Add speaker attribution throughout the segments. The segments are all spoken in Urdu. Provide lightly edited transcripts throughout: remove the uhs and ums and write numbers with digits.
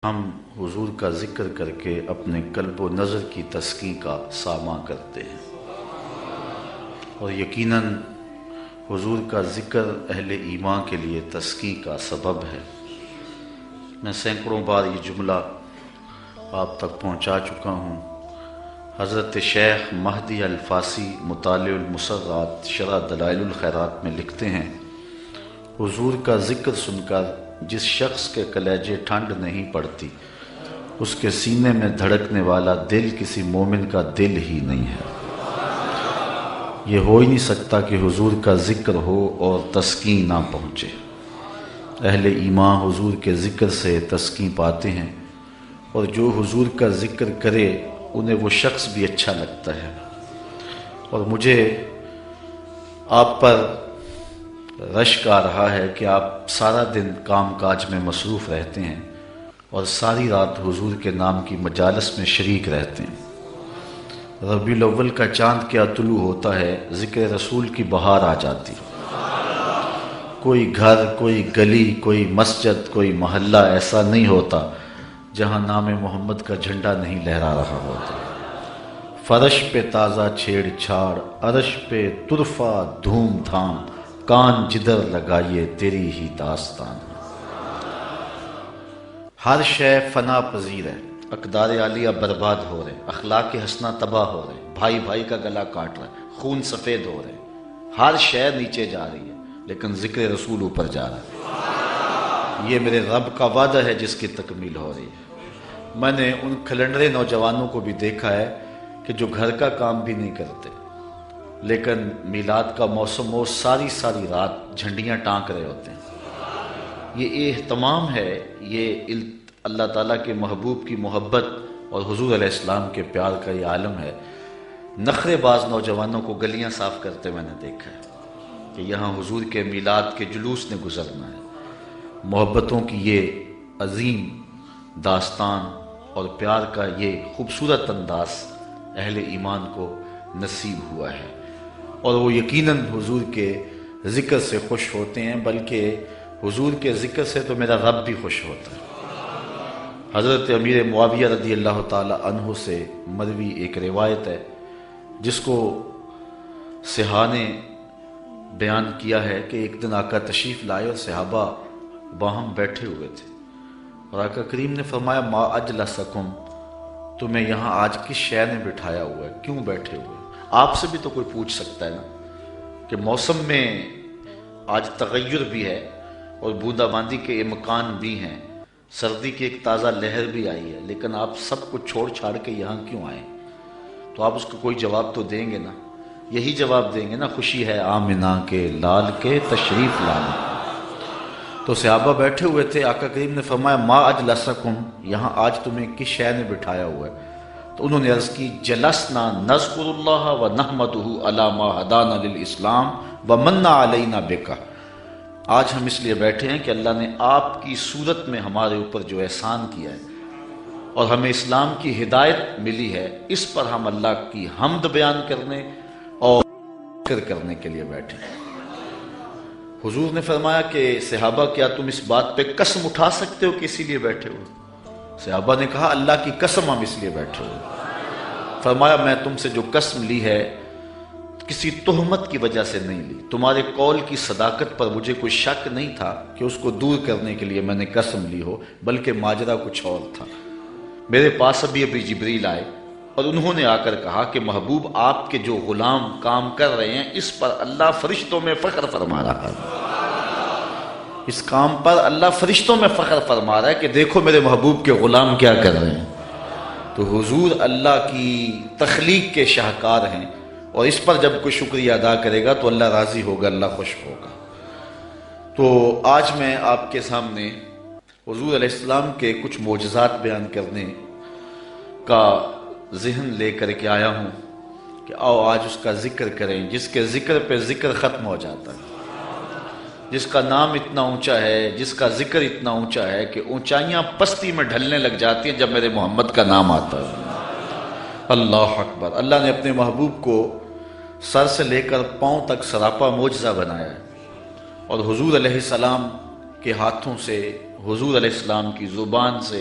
Speaker 1: ہم حضور کا ذکر کر کے اپنے قلب و نظر کی تسکین کا ساماں کرتے ہیں، اور یقیناً حضور کا ذکر اہل ایمان کے لیے تسکین کا سبب ہے۔ میں سینکڑوں بار یہ جملہ آپ تک پہنچا چکا ہوں۔ حضرت شیخ مہدی الفاسی مطالع المسرات شرح دلائل الخیرات میں لکھتے ہیں، حضور کا ذکر سن کر جس شخص کے کلیجے ٹھنڈ نہیں پڑتی، اس کے سینے میں دھڑکنے والا دل کسی مومن کا دل ہی نہیں ہے۔ یہ ہو ہی نہیں سکتا کہ حضور کا ذکر ہو اور تسکین نہ پہنچے۔ اہل ایمان حضور کے ذکر سے تسکین پاتے ہیں، اور جو حضور کا ذکر کرے انہیں وہ شخص بھی اچھا لگتا ہے۔ اور مجھے آپ پر رشک آ رہا ہے کہ آپ سارا دن کام کاج میں مصروف رہتے ہیں اور ساری رات حضور کے نام کی مجالس میں شریک رہتے ہیں۔ ربیع الاول کا چاند کیا طلوع ہوتا ہے، ذکر رسول کی بہار آ جاتی۔ کوئی گھر، کوئی گلی، کوئی مسجد، کوئی محلہ ایسا نہیں ہوتا جہاں نام محمد کا جھنڈا نہیں لہرا رہا ہوتا۔ فرش پہ تازہ چھیڑ چھاڑ، عرش پہ طرفہ دھوم دھام، کان جدھر لگائیے تیری ہی داستان۔ ہر شے فنا پذیر ہے، اقدار عالیہ برباد ہو رہے، اخلاق حسنہ تباہ ہو رہے، بھائی بھائی کا گلا کاٹ رہا ہے، خون سفید ہو رہے، ہر شے نیچے جا رہی ہے، لیکن ذکر رسول اوپر جا رہا ہے۔ یہ میرے رب کا وعدہ ہے جس کی تکمیل ہو رہی ہے۔ میں نے ان کھلنڈرے نوجوانوں کو بھی دیکھا ہے کہ جو گھر کا کام بھی نہیں کرتے، لیکن میلاد کا موسم ہو ساری رات جھنڈیاں ٹانک رہے ہوتے ہیں۔ یہ اہتمام ہے، یہ اللہ تعالیٰ کے محبوب کی محبت اور حضور علیہ السلام کے پیار کا یہ عالم ہے۔ نخرے باز نوجوانوں کو گلیاں صاف کرتے میں نے دیکھا ہے کہ یہاں حضور کے میلاد کے جلوس نے گزرنا ہے۔ محبتوں کی یہ عظیم داستان اور پیار کا یہ خوبصورت انداز اہل ایمان کو نصیب ہوا ہے، اور وہ یقیناً حضور کے ذکر سے خوش ہوتے ہیں، بلکہ حضور کے ذکر سے تو میرا رب بھی خوش ہوتا ہے۔ حضرت امیر معاویہ رضی اللہ تعالی عنہ سے مروی ایک روایت ہے جس کو صحاح نے بیان کیا ہے کہ ایک دن آقا تشریف لائے اور صحابہ باہم بیٹھے ہوئے تھے، اور آقا کریم نے فرمایا ما اجلسکم، تمہیں یہاں آج کس شے نے بٹھایا ہوا ہے، کیوں بیٹھے ہوئے؟ آپ سے بھی تو کوئی پوچھ سکتا ہے نا کہ موسم میں آج تغیر بھی ہے اور بوندا باندی کے امکان بھی ہیں، سردی کی ایک تازہ لہر بھی آئی ہے، لیکن آپ سب کو چھوڑ چھاڑ کے یہاں کیوں آئے؟ تو آپ اس کو کوئی جواب تو دیں گے نا، یہی جواب دیں گے نا، خوشی ہے آمنہ کے لال کے تشریف لانا۔ تو صحابہ بیٹھے ہوئے تھے، آقا کریم نے فرمایا ما اجلسکم، یہاں آج تمہیں کس شے نے بٹھایا ہوا ہے؟ تو انہوں نے عرض کی جلسنا نذکر اللہ و نحمدہ علی ما ہدانا للاسلام و من علینا بک، آج ہم اس لیے بیٹھے ہیں کہ اللہ نے آپ کی صورت میں ہمارے اوپر جو احسان کیا ہے اور ہمیں اسلام کی ہدایت ملی ہے، اس پر ہم اللہ کی حمد بیان کرنے اور ذکر کرنے کے لیے بیٹھے ہیں۔ حضور نے فرمایا کہ صحابہ کیا تم اس بات پہ قسم اٹھا سکتے ہو کہ اسی لیے بیٹھے ہو؟ صحابہ نے کہا اللہ کی قسم ہم اس لیے بیٹھے ہوئے۔ فرمایا میں تم سے جو قسم لی ہے کسی تہمت کی وجہ سے نہیں لی، تمہارے قول کی صداقت پر مجھے کوئی شک نہیں تھا کہ اس کو دور کرنے کے لیے میں نے قسم لی ہو، بلکہ ماجرا کچھ اور تھا۔ میرے پاس ابھی جبریل آئے اور انہوں نے آ کر کہا کہ محبوب آپ کے جو غلام کام کر رہے ہیں اس پر اللہ فرشتوں میں فخر فرما رہا ہے، اس کام پر اللہ فرشتوں میں فخر فرما رہا ہے کہ دیکھو میرے محبوب کے غلام کیا کر رہے ہیں۔ تو حضور اللہ کی تخلیق کے شاہکار ہیں، اور اس پر جب کوئی شکریہ ادا کرے گا تو اللہ راضی ہوگا، اللہ خوش ہوگا۔ تو آج میں آپ کے سامنے حضور علیہ السلام کے کچھ معجزات بیان کرنے کا ذہن لے کر کے آیا ہوں کہ آؤ آج اس کا ذکر کریں، جس کے ذکر پہ ذکر ختم ہو جاتا ہے، جس کا نام اتنا اونچا ہے، جس کا ذکر اتنا اونچا ہے کہ اونچائیاں پستی میں ڈھلنے لگ جاتی ہیں جب میرے محمد کا نام آتا ہے۔ اللہ اکبر۔ اللہ نے اپنے محبوب کو سر سے لے کر پاؤں تک سراپا معجزہ بنایا ہے، اور حضور علیہ السلام کے ہاتھوں سے، حضور علیہ السلام کی زبان سے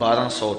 Speaker 1: 1200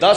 Speaker 1: 10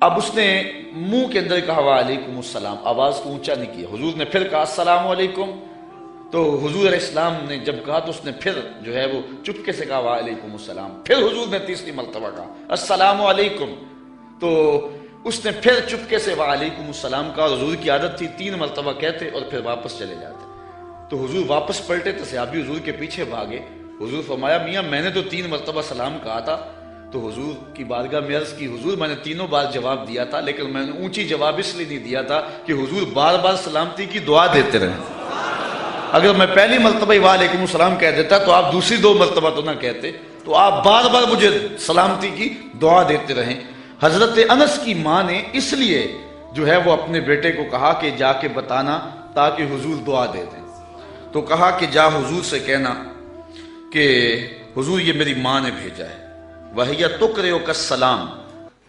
Speaker 1: اب اس نے منہ کے اندر کہا وعلیکم السلام، آواز کو اونچا نہیں کیا۔ حضور نے پھر کہا السلام علیکم، تو حضور علیہ السلام نے جب کہا تو اس نے پھر جو ہے وہ چپکے سے کہا وعلیکم السلام۔ پھر حضور نے تیسری مرتبہ کہا السلام علیکم، تو اس نے پھر چپکے سے وعلیکم السلام کہا۔ حضور کی عادت تھی 3 مرتبہ کہتے اور پھر واپس چلے جاتے۔ تو حضور واپس پلٹے تو صحابی حضور کے پیچھے بھاگے۔ حضور فرمایا میاں میں نے تو 3 مرتبہ سلام کہا تھا۔ تو حضور کی بارگاہ میں عرض کی حضور میں نے 3 بار جواب دیا تھا، لیکن میں نے اونچی جواب اس لیے نہیں دیا تھا کہ حضور بار بار سلامتی کی دعا دیتے رہیں۔ اگر میں پہلی مرتبہ ہی وعلیکم السلام کہہ دیتا تو آپ دوسری 2 مرتبہ تو نہ کہتے، تو آپ بار بار مجھے سلامتی کی دعا دیتے رہیں۔ حضرت انس کی ماں نے اس لیے جو ہے وہ اپنے بیٹے کو کہا کہ جا کے بتانا تاکہ حضور دعا دے دیں۔ تو کہا کہ جا حضور سے کہنا کہ حضور یہ میری ماں نے بھیجا ہے، وَهِيَ تُقْرِئُكَ السَّلَامَ،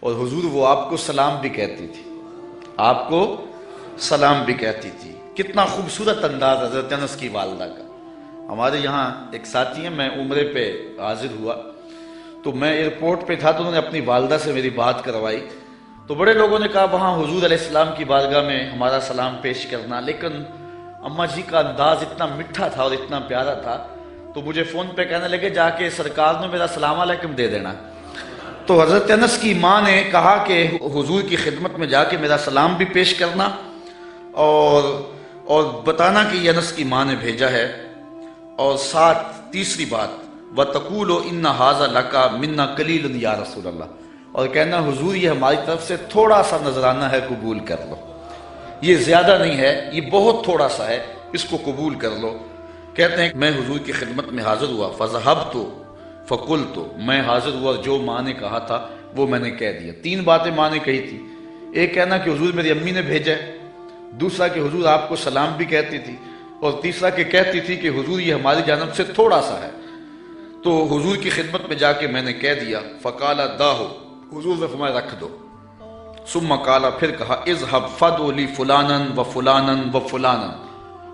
Speaker 1: اور حضور وہ آپ کو سلام بھی کہتی تھی، آپ کو سلام بھی کہتی تھی۔ کتنا خوبصورت انداز حضرت انس کی والدہ کا۔ ہمارے یہاں ایک ساتھی ہیں، میں عمرے پہ حاضر ہوا تو میں ایئرپورٹ پہ تھا تو انہوں نے اپنی والدہ سے میری بات کروائی، تو بڑے لوگوں نے کہا وہاں حضور علیہ السلام کی بارگاہ میں ہمارا سلام پیش کرنا، لیکن اماں جی کا انداز اتنا میٹھا تھا اور اتنا پیارا تھا تو مجھے فون پہ کہنے لگے جا کے سرکار نے میرا سلام علیکم دے دینا۔ تو حضرت انس کی ماں نے کہا کہ حضور کی خدمت میں جا کے میرا سلام بھی پیش کرنا اور بتانا کہ یہ انس کی ماں نے بھیجا ہے، اور ساتھ تیسری بات وَتَقُولُ إِنَّ هَذَا لَكَ مِنَّا قَلِيلٌ یا رسول اللہ، اور کہنا حضور یہ ہماری طرف سے تھوڑا سا نذرانہ ہے، قبول کر لو، یہ زیادہ نہیں ہے، یہ بہت تھوڑا سا ہے، اس کو قبول کر لو۔ کہتے ہیں میں حضور کی خدمت میں حاضر ہوا، فَذَهَبْتُ فَقُلْتُ، میں حاضر ہوا، جو ماں نے کہا تھا وہ میں نے کہہ دیا۔ 3 باتیں ماں نے کہی تھی، ایک کہنا کہ حضور میری امی نے بھیجا ہے، دوسرا کہ حضور آپ کو سلام بھی کہتی تھی، اور تیسرا کہ کہتی تھی کہ حضور یہ ہماری جانب سے تھوڑا سا ہے۔ تو حضور کی خدمت میں جا کے میں نے کہہ دیا، فَقَالَ دَاهُ، حضور نے فرمایا رکھ دو۔ ثم قال، پھر کہا اذهب فدعُ لفلانا وفلانا وفلانا،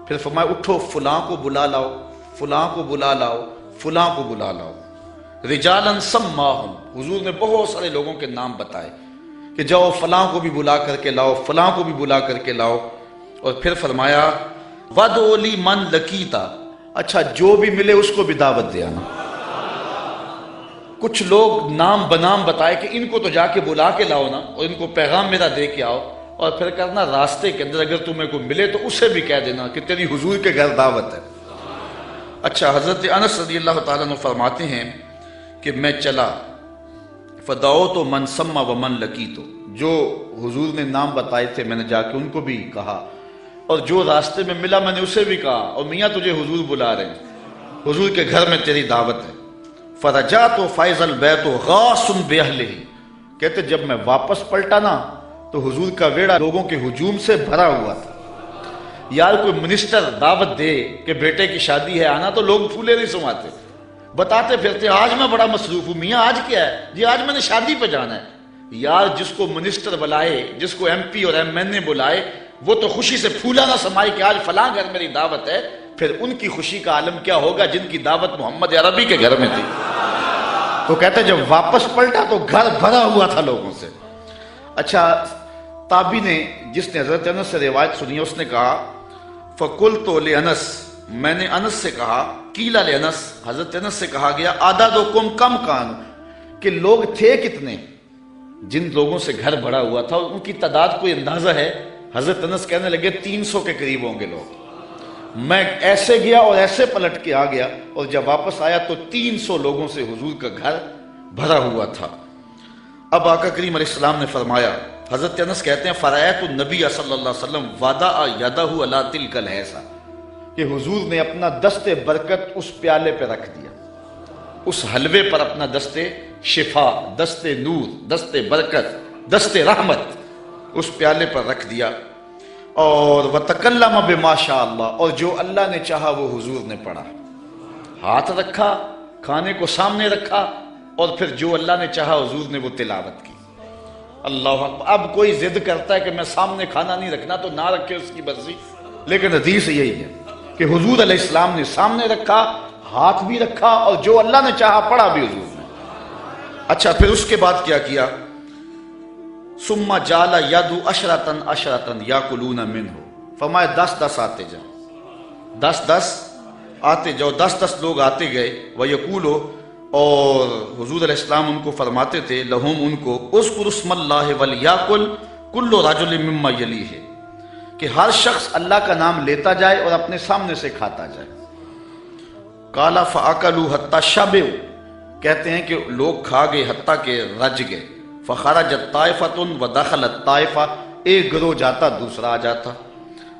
Speaker 1: پھر فرمایا اٹھو فلاں کو بلا لاؤ، فلاں کو بلا لاؤ، فلاں کو بلا لاؤ۔ رجالا سماہم، حضور نے بہت سارے لوگوں کے نام بتائے کہ جاؤ فلاں کو بھی بلا کر کے لاؤ، فلاں کو بھی بلا کر کے لاؤ، اور پھر فرمایا وَدْعُ لِمَنْ لَقِيتَ، اچھا جو بھی ملے اس کو بھی دعوت دے آنا۔ کچھ لوگ نام بنام بتائے کہ ان کو تو جا کے بلا کے لاؤ نا، اور ان کو پیغام میرا دے کے آؤ، اور پھر کرنا راستے کے اندر اگر تمہیں کوئی ملے تو اسے بھی کہہ دینا کہ تیری حضور کے گھر دعوت ہے۔ اچھا، حضرت انس رضی اللہ تعالیٰ عنہ فرماتے ہیں کہ میں چلا، فدعوت من سما ومن لقیت، جو حضور نے نام بتائے تھے میں نے جا کے ان کو بھی کہا، اور جو راستے میں ملا میں نے اسے بھی کہا، اور میاں تجھے حضور بلا رہے ہیں، حضور کے گھر میں تیری دعوت ہے۔ فرجعت فائز البیت غاص باہلہ، کہتے جب میں واپس پلٹا نا تو حضور کا ویڑا لوگوں کے ہجوم سے بھرا ہوا تھا۔ یار کوئی منسٹر دعوت دے کہ بیٹے کی شادی ہے آنا تو لوگ پھولے نہیں سماتے، بتاتے پھرتے آج میں بڑا مصروف ہوں، میاں آج کیا ہے؟ جی آج میں نے شادی پہ جانا ہے۔ یار جس کو منسٹر بلائے، جس کو ایم پی اور ایم این اے بلائے، وہ تو خوشی سے پھولا نہ سمائے کہ آج فلاں گھر میری دعوت ہے، پھر ان کی خوشی کا عالم کیا ہوگا جن کی دعوت محمد عربی کے گھر میں تھی۔ تو کہتے جب واپس پلٹا تو گھر بھرا ہوا تھا لوگوں سے۔ اچھا، تابعی نے جس نے حضرت انس سے روایت سنی اس نے کہا فَقُلْتُ لِأَنَس، میں نے انس سے کہا، قِيلَ لِأَنس، حضرت انس سے کہا گیا عَدَدُكُمْ كَمْ كَانُوا، کہ لوگ تھے کتنے؟ جن لوگوں سے گھر بھرا ہوا تھا ان کی تعداد کوئی اندازہ ہے؟ حضرت انس کہنے لگے 300 کے قریب ہوں گے لوگ۔ میں ایسے گیا اور ایسے پلٹ کے آ گیا، اور جب واپس آیا تو 300 لوگوں سے حضور کا گھر بھرا ہوا تھا۔ اب آقا کریم علیہ السلام نے فرمایا، حضرت انس کہتے ہیں فرأیت النبی صلی اللہ علیہ وسلم وضع یدہ علی تلک الحیضہ، کہ حضور نے اپنا دست برکت اس پیالے پہ رکھ دیا، اس حلوے پر اپنا دست شفا، دست نور، دست برکت، دست رحمت اس پیالے پر رکھ دیا، اور وَتَكَلَّمَ بِمَا شَاءَ اللَّهُ، اور جو اللہ نے چاہا وہ حضور نے پڑھا، ہاتھ رکھا، کھانے کو سامنے رکھا، اور پھر جو اللہ نے چاہا حضور نے وہ تلاوت کی۔ اللہ اکبر۔ اب کوئی ضد کرتا ہے کہ میں سامنے کھانا نہیں رکھنا تو نہ رکھے، اس کی مرضی، لیکن حدیث یہی ہے کہ حضور علیہ السلام نے سامنے رکھا، ہاتھ بھی رکھا، اور جو اللہ نے چاہا پڑھا بھی حضور نے۔ اچھا، پھر اس کے بعد کیا کیا؟ فَقَالَ دَاهُ، حضور نے فرمایا رکھ دو۔ ثُمَّ قَالَ، پھر کہا اذْهَبْ فَادْعُ لِفُلَانٍ وَفُلَانٍ وَفُلَانٍ، پھر فرمایا اٹھو فلاں کو بلا لاؤ، فلاں کو بھی بلا لاؤ۔ ثم جعل یدعو عشرۃ عشرۃ یاکلون منہ، فرمایا 10 آتے جاؤ، 10 آتے جاؤ، 10 لوگ آتے گئے، ویقولو، اور حضور علیہ السلام ان کو فرماتے تھے، لہم ان کو، اذکر اسم اللہ ولیاکل کل رجل مما یلیہ، کہ ہر شخص اللہ کا نام لیتا جائے اور اپنے سامنے سے کھاتا جائے۔ قال فاکلوا حتی شبعوا، کہتے ہیں کہ لوگ کھا گئے حتیٰ کہ رج گئے، فخرجت طائفۃ ودخلت طائفہ، ایک گروہ جاتا دوسرا آ جاتا،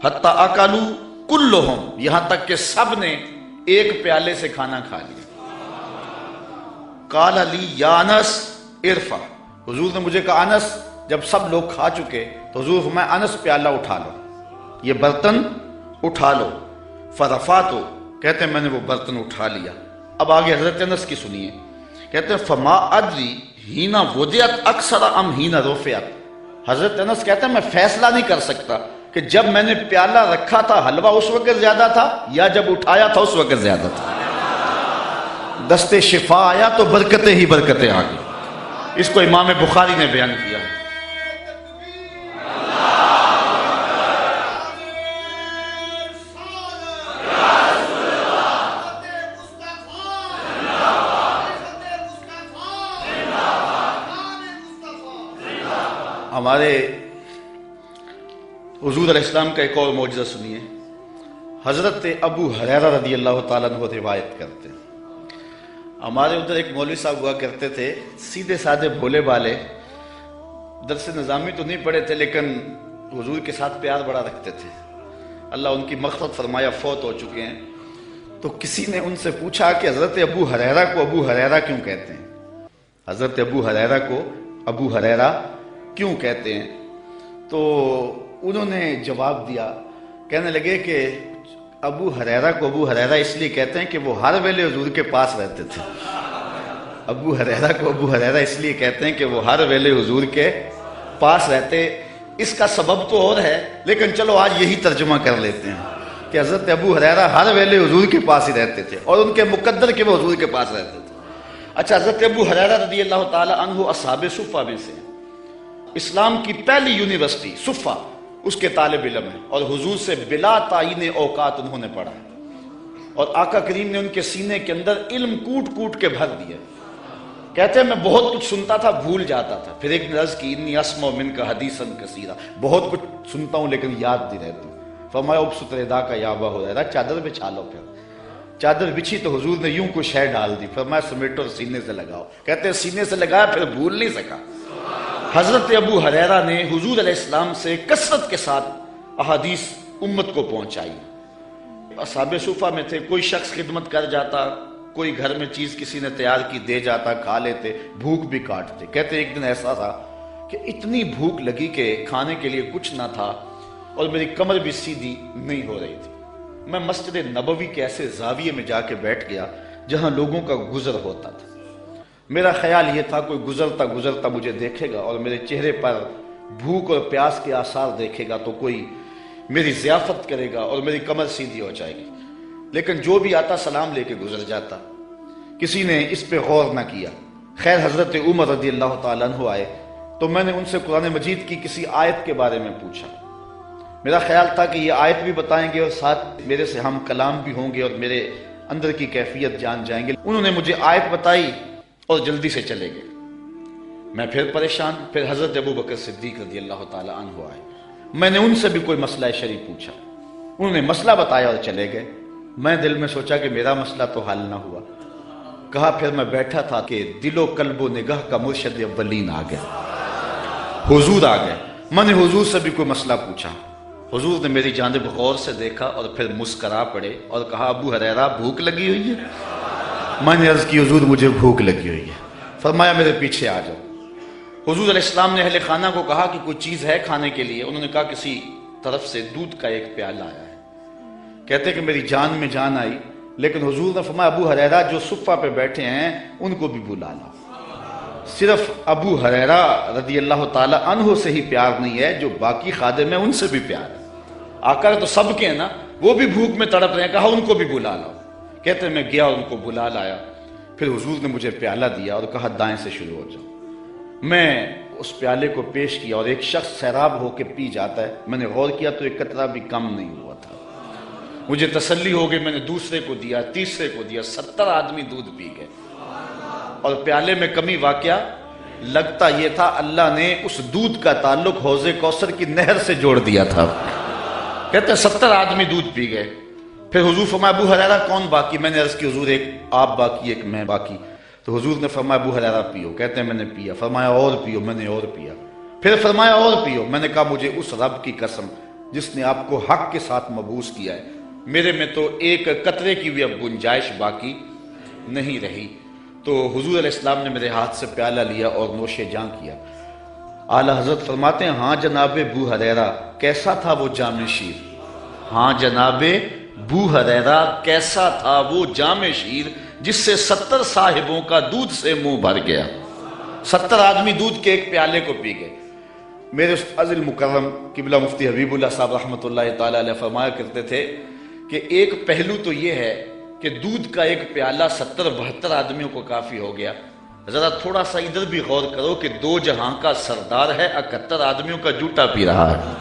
Speaker 1: حتی اکلوا کلہم، یہاں تک کہ سب نے ایک پیالے سے کھانا کھا لیا۔ قال لی یا انس ارفع، حضور نے مجھے کہا انس، جب سب لوگ کھا چکے تو حضور فرمایا انس پیالہ اٹھا لو، یہ برتن اٹھا لو، فرفعتو، کہتے ہیں میں نے وہ برتن اٹھا لیا۔ اب آگے حضرت انس کی سنیے، کہتے ہیں فما ادری ہینا وضعت اکثر ام ہینا رفعت، حضرت انس کہتے ہیں میں فیصلہ نہیں کر سکتا کہ جب میں نے پیالہ رکھا تھا حلوہ اس وقت زیادہ تھا یا جب اٹھایا تھا اس وقت زیادہ تھا۔ دست شفا آیا تو برکتیں ہی برکتیں آ گئی۔ اس کو امام بخاری نے بیان کیا۔ ہمارے حضور علیہ السلام کا ایک اور معجزہ سنیے۔ حضرت ابو ہریرہ رضی اللہ تعالیٰ عنہ روایت کرتے ہیں، ہمارے ادھر ایک مولوی صاحب ہوا کرتے تھے، سیدھے سادھے بھولے بالے، درس نظامی تو نہیں پڑھے تھے لیکن حضور کے ساتھ پیار بڑا رکھتے تھے، اللہ ان کی مغفرت فرمایا، فوت ہو چکے ہیں۔ تو کسی نے ان سے پوچھا کہ حضرت ابو ہریرہ کو ابو ہریرہ کیوں کہتے ہیں، حضرت ابو ہریرہ کو ابو ہریرہ کیوں کہتے ہیں؟ تو انہوں نے جواب دیا، کہنے لگے کہ ابو ہریرہ کو ابو ہریرہ اس لیے کہتے ہیں کہ وہ ہر ویلے حضور کے پاس رہتے تھے۔ ابو ہریرہ کو ابو ہریرہ اس لیے کہتے ہیں کہ وہ ہر ویلے حضور کے پاس رہتے۔ اس کا سبب تو اور ہے لیکن چلو آج یہی ترجمہ کر لیتے ہیں کہ حضرت ابو ہریرہ ہر ویلے حضور کے پاس ہی رہتے تھے اور ان کے مقدر کے وہ حضور کے پاس رہتے تھے۔ اچھا، حضرت ابو ہریرہ رضی اللہ تعالی عنہ اصحاب صفہ میں سے، اسلام کی پہلی یونیورسٹی صفہ، اس کے طالب علم ہیں اور حضور سے بلا تعین اوقات انہوں نے پڑھا اور آقا کریم نے ان کے سینے کے اندر علم کوٹ کوٹ کے بھر دیے۔ کہتے ہیں میں بہت کچھ سنتا تھا بھول جاتا تھا، پھر ایک نے عرض کی انی اسمع منک حدیثا کثیرا، بہت کچھ سنتا ہوں لیکن یاد نہیں رہتا۔ فرمایا ابسط ردا کا یا ابا ہریرہ، چادر بچھا لو۔ پھر چادر بچھی تو حضور نے یوں کو شے ڈال دی، فرمایا سمیٹو اور سینے سے لگاؤ۔ کہتے ہیں سینے سے لگایا پھر بھول نہیں سکا۔ حضرت ابو ہریرہ نے حضور علیہ السلام سے کثرت کے ساتھ احادیث امت کو پہنچائی۔ اصحاب صفہ میں تھے، کوئی شخص خدمت کر جاتا، کوئی گھر میں چیز کسی نے تیار کی دے جاتا، کھا لیتے، بھوک بھی کاٹتے۔ کہتے ایک دن ایسا تھا کہ اتنی بھوک لگی کہ کھانے کے لیے کچھ نہ تھا اور میری کمر بھی سیدھی نہیں ہو رہی تھی۔ میں مسجد نبوی کے ایسے زاویے میں جا کے بیٹھ گیا جہاں لوگوں کا گزر ہوتا تھا۔ میرا خیال یہ تھا کوئی گزرتا گزرتا مجھے دیکھے گا اور میرے چہرے پر بھوک اور پیاس کے آثار دیکھے گا تو کوئی میری ضیافت کرے گا اور میری کمر سیدھی ہو جائے گی، لیکن جو بھی آتا سلام لے کے گزر جاتا، کسی نے اس پہ غور نہ کیا۔ خیر حضرت عمر رضی اللہ تعالیٰ عنہ آئے تو میں نے ان سے قرآن مجید کی کسی آیت کے بارے میں پوچھا۔ میرا خیال تھا کہ یہ آیت بھی بتائیں گے اور ساتھ میرے سے ہم کلام بھی ہوں گے اور میرے اندر کی کیفیت جان جائیں گے۔ انہوں نے مجھے آیت بتائی اور جلدی سے چلے گئے۔ میں پھر پریشان، پھر حضرت ابو بکر صدیق رضی اللہ تعالی عنہ آئے، میں نے ان سے بھی کوئی مسئلہ شرعی پوچھا، انہوں نے مسئلہ بتایا اور چلے گئے۔ میں دل میں سوچا کہ میرا مسئلہ تو حل نہ ہوا۔ کہا پھر میں بیٹھا تھا کہ دل و قلب و نگاہ کا مرشد اولین آ گیا، حضور آ گئے۔ میں نے حضور سے بھی کوئی مسئلہ پوچھا، حضور نے میری جانب غور سے دیکھا اور پھر مسکرا پڑے اور کہا ابو ہریرہ بھوک لگی ہوئی ہے؟ میں نے عرض کی حضور مجھے بھوک لگی ہوئی ہے۔ فرمایا میرے پیچھے آ جاؤ۔ حضور علیہ السلام نے اہل خانہ کو کہا کہ کوئی چیز ہے کھانے کے لیے؟ انہوں نے کہا کسی طرف سے دودھ کا ایک پیالہ آیا ہے۔ کہتے کہ میری جان میں جان آئی، لیکن حضور نے فرمایا ابو ہریرہ جو صفہ پہ بیٹھے ہیں ان کو بھی بلا لا۔ صرف ابو ہریرہ رضی اللہ تعالی عنہ سے ہی پیار نہیں ہے، جو باقی خادم ہیں ان سے بھی پیار ہے۔ آقا تو سب کے ہیں نا، وہ بھی بھوک میں تڑپ رہے ہیں، کہا ان کو بھی بلا لاؤ۔ کہتے میں گیا ان کو بلا لایا، پھر حضور نے مجھے پیالہ دیا اور کہا دائیں سے شروع ہو جاؤ۔ میں اس پیالے کو پیش کیا اور ایک شخص سیراب ہو کے پی جاتا ہے، میں نے غور کیا تو ایک قطرہ بھی کم نہیں ہوا تھا۔ مجھے تسلی ہو گئی، میں نے دوسرے کو دیا، تیسرے کو دیا، 70 آدمی دودھ پی گئے اور پیالے میں کمی واقعہ لگتا یہ تھا اللہ نے اس دودھ کا تعلق حوض کوثر کی نہر سے جوڑ دیا تھا۔ کہتے ہیں 70 آدمی دودھ پی گئے۔ پھر حضور فرمایا ابو ہریرہ کون باقی؟ میں نے عرض کی حضور ایک آپ باقی ایک میں باقی۔ تو حضور نے فرمایا ابو ہریرہ پیو، کہتے ہیں میں نے پیا۔ فرمایا اور پیو، میں نے اور پیا۔ پھر فرمایا اور پیو، میں نے کہا مجھے اس رب کی قسم جس نے آپ کو حق کے ساتھ مبعوث کیا ہے، میرے میں تو ایک قطرے کی بھی اب گنجائش باقی نہیں رہی۔ تو حضور علیہ السلام نے میرے ہاتھ سے پیالہ لیا اور نوش جاں کیا۔ اعلیٰ حضرت فرماتے ہیں ہاں جناب ابو ہریرہ کیسا تھا وہ جام شیر؟ ہاں جناب ابو ہریرہ کیسا تھا وہ جام شیر جس سے 70 صاحبوں کا دودھ سے منہ بھر گیا۔ 70 آدمی دودھ کے ایک پیالے کو پی گئے۔ میرے استاذ المکرم قبلہ مفتی حبیب اللہ صاحب رحمۃ اللہ تعالی علیہ فرمایا کرتے تھے کہ ایک پہلو تو یہ ہے کہ دودھ کا ایک پیالہ 70-72 آدمیوں کو کافی ہو گیا۔ ذرا تھوڑا سا ادھر بھی غور کرو کہ 2 جہاں کا سردار ہے، 71 آدمیوں کا جوٹا پی رہا ہے۔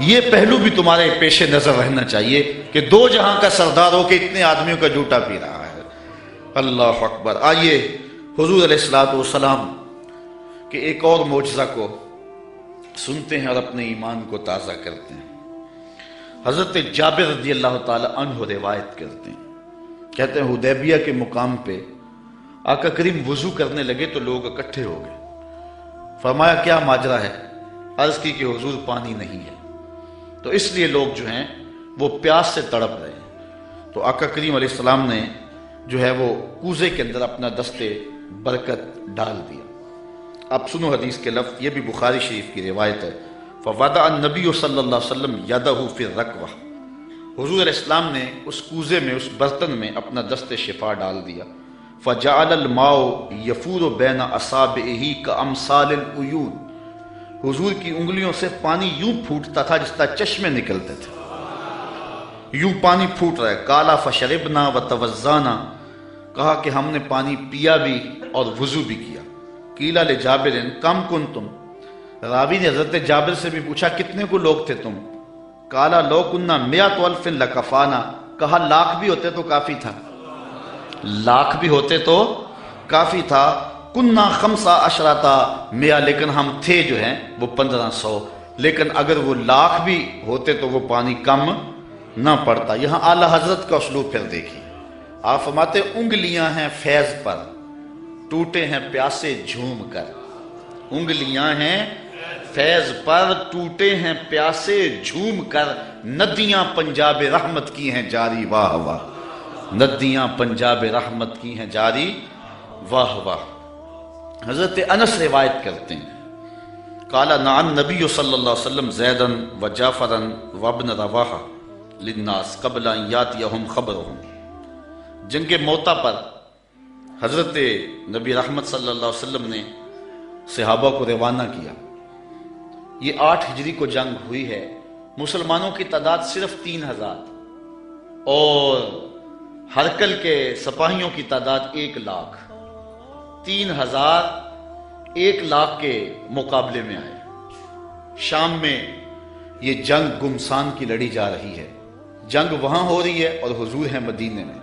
Speaker 1: یہ پہلو بھی تمہارے پیش نظر رہنا چاہیے کہ 2 جہاں کا سردار ہو کہ اتنے آدمیوں کا جوٹا پی رہا ہے۔ اللہ اکبر۔ آئیے حضور علیہ السلام کہ ایک اور معجزہ کو سنتے ہیں اور اپنے ایمان کو تازہ کرتے ہیں۔ حضرت جابر رضی اللہ تعالی عنہ روایت کرتے ہیں، کہتے ہیں حدیبیہ کے مقام پہ آقا کریم وضو کرنے لگے تو لوگ اکٹھے ہو گئے۔ فرمایا کیا ماجرا ہے؟ عرض کی کہ حضور پانی نہیں ہے، تو اس لیے لوگ جو ہیں وہ پیاس سے تڑپ رہے ہیں۔ تو آقا کریم علیہ السلام نے جو ہے وہ کوزے کے اندر اپنا دستے برکت ڈال دیا۔ اب سنو حدیث کے لفظ، یہ بھی بخاری شریف کی روایت ہے۔ فوضع النبی صلی اللہ علیہ وسلم یدہ فی الرکوہ، حضور علیہ السلام نے اس کوزے میں اس برتن میں اپنا دست شفا ڈال دیا۔ فجعل الماء یفور بین اصابعہ کامثال العیون، حضور کی انگلیوں سے پانی یوں پھوٹتا تھا جس طرح چشمے نکلتے تھے، یوں پانی پھوٹ رہا ہے۔ قال فشربنا وتوضانا، کہا کہ ہم نے پانی پیا بھی اور وضو بھی کیا۔ قیل لجابر کم کنتم، راوی نے حضرت جابر سے بھی پوچھا کتنے کو لوگ تھے تم؟ قال لو کنا 100,000 لکفانا، کہا لاکھ بھی ہوتے تو کافی تھا، لاکھ بھی ہوتے تو کافی تھا۔ کنا 15 لیکن ہم تھے جو ہیں وہ 1500، لیکن اگر وہ لاکھ بھی ہوتے تو وہ پانی کم نہ پڑتا۔ یہاں اعلیٰ حضرت کا اسلوب پھر دیکھیے، آپ فرماتے انگلیاں ہیں فیض پر، ٹوٹے ہیں پیاسے جھوم کر۔ انگلیاں ہیں فیض پر، ٹوٹے ہیں پیاسے جھوم کر، ندیاں پنجاب رحمت کی ہیں جاری واہ واہ، ندیاں پنجاب رحمت کی ہیں جاری واہ واہ۔ حضرت انس روایت کرتے ہیں، قال نعن نبی صلی اللہ علیہ وسلم زیدن و جعفرن و ابن رواحہ للناس قبل ان یاتیہم خبرہم، جنگ موتا پر حضرت نبی رحمت صلی اللہ علیہ وسلم نے صحابہ کو روانہ کیا۔ یہ 8 ہجری کو جنگ ہوئی ہے، مسلمانوں کی تعداد صرف 3000 اور ہرکل کے سپاہیوں کی تعداد 1 لاکھ، 3000 1 لاکھ کے مقابلے میں آئے۔ شام میں یہ جنگ گمسان کی لڑی جا رہی ہے، جنگ وہاں ہو رہی ہے اور حضور ہیں مدینے میں،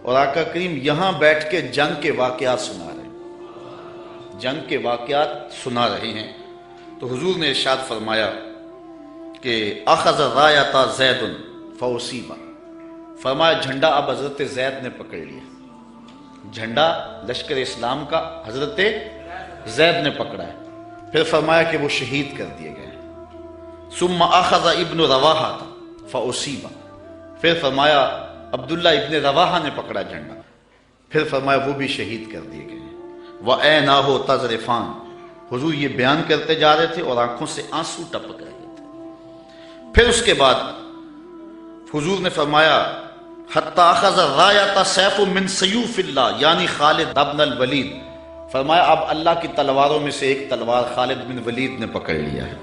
Speaker 1: اور آقا کریم یہاں بیٹھ کے جنگ کے واقعات سنا رہے ہیں، جنگ کے واقعات سنا رہے ہیں۔ تو حضور نے ارشاد فرمایا کہ اخذ رایۃ زید فاصیب، فرمایا جھنڈا اب حضرت زید نے پکڑ لیا، جھنڈا لشکر اسلام کا حضرت زید نے پکڑا ہے۔ پھر فرمایا کہ وہ شہید کر دیے گئے۔ ثم اخذ ابن رواحہ فاصیب، پھر فرمایا عبداللہ ابن رواحہ نے پکڑا جھنڈا، پھر فرمایا وہ بھی شہید کر دیے گئے۔ وَعَيْنَاهُ تَذْرِفَانِ، حضور یہ بیان کرتے جا رہے تھے اور آنکھوں سے آنسو ٹپک رہے تھے۔ پھر اس کے بعد حضور نے فرمایا حَتَّى أَخَذَ الرَّايَةَ سَيْفٌ مِّن سَيُوفِ اللَّهِ، یعنی خالد ابن الولید، فرمایا اب اللہ کی تلواروں میں سے ایک تلوار خالد بن ولید نے پکڑ لیا ہے۔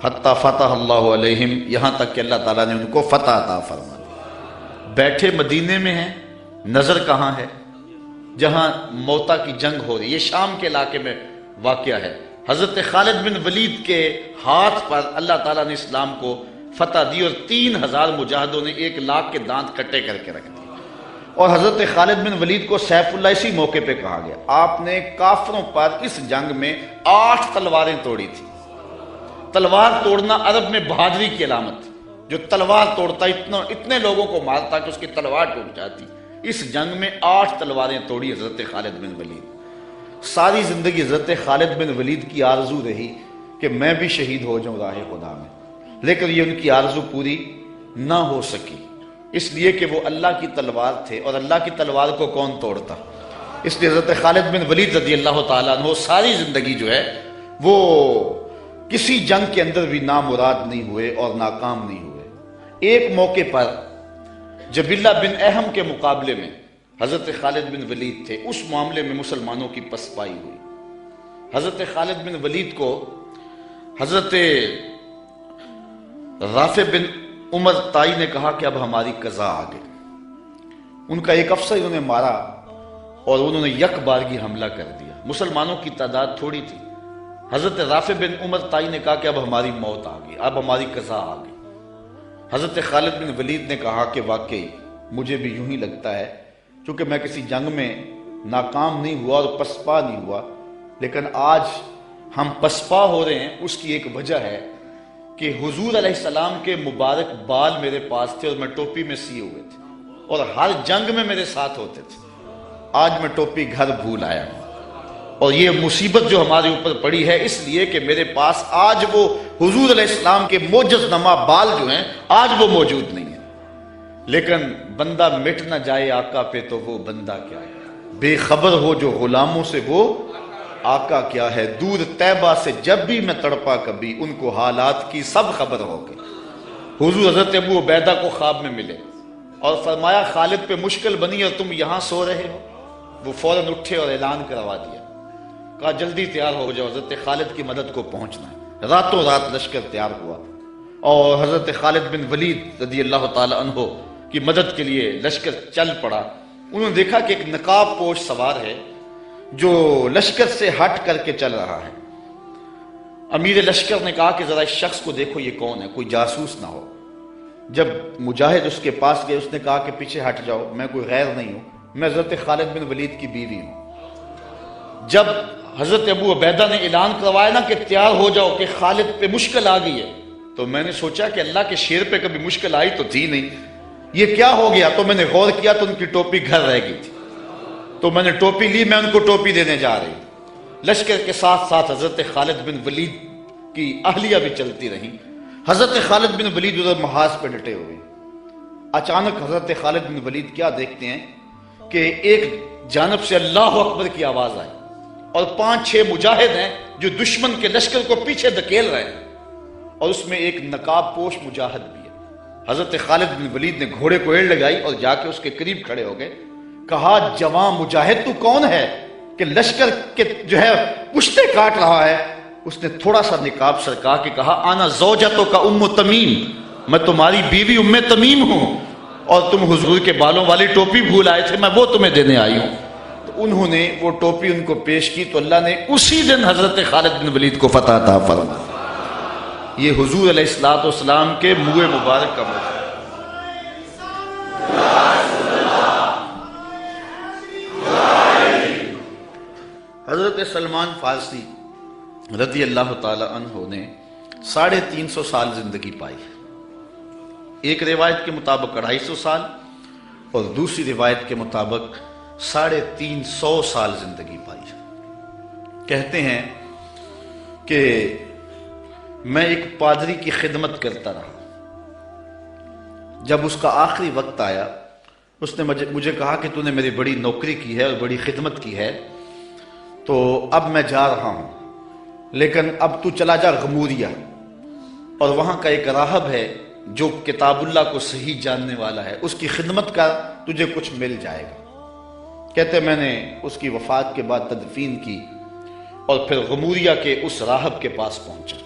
Speaker 1: حَتَّى فَتَحَ اللَّهُ عَلَيْهِمْ، یہاں تک کہ اللہ تعالیٰ نے ان کو فتح عطا فرما دی۔ بیٹھے مدینے میں ہیں، نظر کہاں ہے؟ جہاں موتا کی جنگ ہو رہی ہے، یہ شام کے علاقے میں واقعہ ہے، حضرت خالد بن ولید کے ہاتھ پر اللہ تعالیٰ نے اسلام کو فتح دی اور 3000 مجاہدوں نے 1 لاکھ کے دانت کٹے کر کے رکھ دیے. اور حضرت خالد بن ولید کو سیف اللہ اسی موقع پہ کہا گیا. آپ نے کافروں پر اس جنگ میں 8 تلواریں توڑی تھی. تلوار توڑنا عرب میں بہادری کی علامت. جو تلوار توڑتا اتنے لوگوں کو مارتا کہ اس کی تلوار ٹوٹ جاتی. اس جنگ میں 8 تلواریں توڑی حضرت خالد بن ولید. ساری زندگی حضرت خالد بن ولید کی آرزو رہی کہ میں بھی شہید ہو جاؤں راہ خدا میں، لیکن یہ ان کی آرزو پوری نہ ہو سکی، اس لیے کہ وہ اللہ کی تلوار تھے، اور اللہ کی تلوار کو کون توڑتا. اس لیے حضرت خالد بن ولید رضی اللہ تعالیٰ عنہ ساری زندگی جو ہے وہ کسی جنگ کے اندر بھی نامراد نہیں ہوئے اور ناکام نہیں ہوئے. ایک موقع پر جبیلہ بن اہم کے مقابلے میں حضرت خالد بن ولید تھے. اس معاملے میں مسلمانوں کی پسپائی ہوئی. حضرت خالد بن ولید کو حضرت رافع بن عمر تائی نے کہا کہ اب ہماری قضا آ گئی. ان کا ایک افسر انہوں نے مارا اور انہوں نے یک بارگی حملہ کر دیا. مسلمانوں کی تعداد تھوڑی تھی. حضرت رافع بن عمر تائی نے کہا کہ اب ہماری موت آ گئی، اب ہماری قضا آ گئی. حضرت خالد بن ولید نے کہا کہ واقعی مجھے بھی یوں ہی لگتا ہے، چونکہ میں کسی جنگ میں ناکام نہیں ہوا اور پسپا نہیں ہوا، لیکن آج ہم پسپا ہو رہے ہیں. اس کی ایک وجہ ہے کہ حضور علیہ السلام کے مبارک بال میرے پاس تھے اور میں ٹوپی میں سیے ہوئے تھے اور ہر جنگ میں میرے ساتھ ہوتے تھے. آج میں ٹوپی گھر بھول آیا ہوں، اور یہ مصیبت جو ہمارے اوپر پڑی ہے اس لیے کہ میرے پاس آج وہ حضور علیہ السلام کے معجز نما بال جو ہیں آج وہ موجود نہیں ہیں. لیکن بندہ مٹ نہ جائے آقا پہ تو وہ بندہ کیا ہے. بے خبر ہو جو غلاموں سے وہ آقا کیا ہے. دور طیبہ سے جب بھی میں تڑپا کبھی، ان کو حالات کی سب خبر ہو گئی. حضور حضرت ابو عبیدہ کو خواب میں ملے اور فرمایا خالد پہ مشکل بنی اور تم یہاں سو رہے ہو. وہ فوراً اٹھے اور اعلان کروا دیا، کہا جلدی تیار ہو جاؤ، حضرت خالد کی مدد کو پہنچنا ہے. راتوں رات لشکر تیار ہوا اور حضرت خالد بن ولید رضی اللہ تعالی عنہ کی مدد کے لیے لشکر چل پڑا. انہوں نے دیکھا کہ ایک نقاب پوش سوار ہے جو لشکر سے ہٹ کر کے چل رہا ہے. امیر لشکر نے کہا کہ ذرا اس شخص کو دیکھو یہ کون ہے، کوئی جاسوس نہ ہو. جب مجاہد اس کے پاس گئے اس نے کہا کہ پیچھے ہٹ جاؤ، میں کوئی غیر نہیں ہوں، میں حضرت خالد بن ولید کی بیوی ہوں. جب حضرت ابو عبیدہ نے اعلان کروایا نا کہ تیار ہو جاؤ کہ خالد پہ مشکل آ گئی ہے، تو میں نے سوچا کہ اللہ کے شیر پہ کبھی مشکل آئی تو تھی نہیں، یہ کیا ہو گیا. تو میں نے غور کیا تو ان کی ٹوپی گھر رہ گئی تھی. تو میں نے ٹوپی لی، میں ان کو ٹوپی دینے جا رہی. لشکر کے ساتھ ساتھ حضرت خالد بن ولید کی اہلیہ بھی چلتی رہی. حضرت خالد بن ولید ادھر محاذ پہ ڈٹے ہوئے. اچانک حضرت خالد بن ولید کیا دیکھتے ہیں کہ ایک جانب سے اللہ اکبر کی آواز آئی اور 5-6 مجاہد ہیں جو دشمن کے لشکر کو پیچھے دھکیل رہے ہیں، اور اس میں ایک نقاب پوش مجاہد بھی ہے. حضرت خالد بن ولید نے گھوڑے کو ایڑ لگائی اور جا کے اس کے قریب کھڑے ہو گئے. کہا جوان مجاہد تو کون ہے کہ لشکر کے جو ہے پشتے کاٹ رہا ہے. اس نے تھوڑا سا نقاب سرکا کے کہا آنا زوجتو کا ام تمیم، میں تمہاری بیوی ام تمیم ہوں، اور تم حضور کے بالوں والی ٹوپی بھول آئے تھے، میں وہ تمہیں دینے آئی ہوں. تو انہوں نے وہ ٹوپی ان کو پیش کی تو اللہ نے اسی دن حضرت خالد بن ولید کو فتح عطا فرمائی. یہ حضور علیہ الصلوۃ والسلام کے منہ مبارک کا موقع. حضرت سلمان فارسی رضی اللہ تعالی عنہ نے 350 سال زندگی پائی. ایک روایت کے مطابق 250 سال اور دوسری روایت کے مطابق 350 سال زندگی پائی. کہتے ہیں کہ میں ایک پادری کی خدمت کرتا رہا. جب اس کا آخری وقت آیا اس نے مجھے کہا کہ تو نے میری بڑی نوکری کی ہے اور بڑی خدمت کی ہے، تو اب میں جا رہا ہوں، لیکن اب تو چلا جا غموریہ، اور وہاں کا ایک راہب ہے جو کتاب اللہ کو صحیح جاننے والا ہے، اس کی خدمت کا تجھے کچھ مل جائے گا. کہتے میں نے اس کی وفات کے بعد تدفین کی اور پھر غموریہ کے اس راہب کے پاس پہنچا.